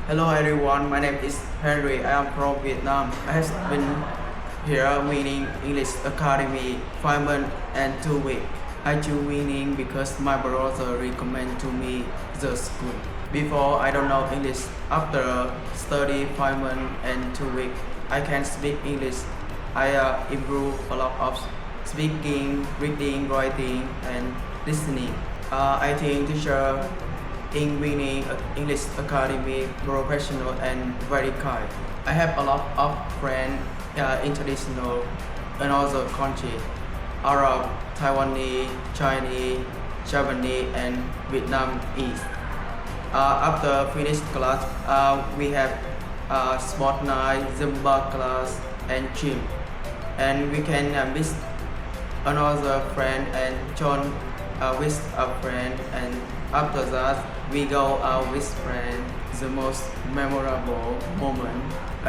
Hello everyone, my name is Henry. I am from Vietnam. I have been here winning English Academy 5 months and 2 weeks. I choose winning because my brother recommended to me the school. Before I don't know English. After study 5 months and 2 weeks, I can speak English. I improve a lot of speaking, reading, writing, and listening. I think teacher in winning English Academy professional and very kind. I have a lot of friends international in other countries, Arab, Taiwanese, Chinese, Japanese, and Vietnamese. After finish class, we have sport night, Zumba class, and gym, and we can meet another friend and join with a friend, and after that we go out with friends. The most memorable moment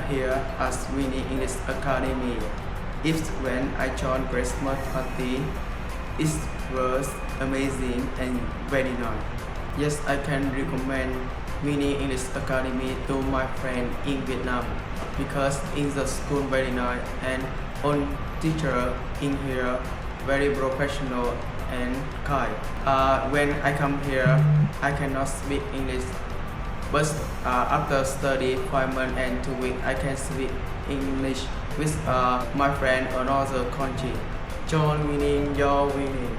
here at winning English Academy is when I joined Christmas party. It was amazing and very nice. Yes, I can recommend winning English Academy to my friend in Vietnam because in the school very nice and all teacher in here very professional and kind. When I come here, I cannot speak English, but after study 5 months and 2 weeks, I can speak English with my friend another country. John winning, your winning.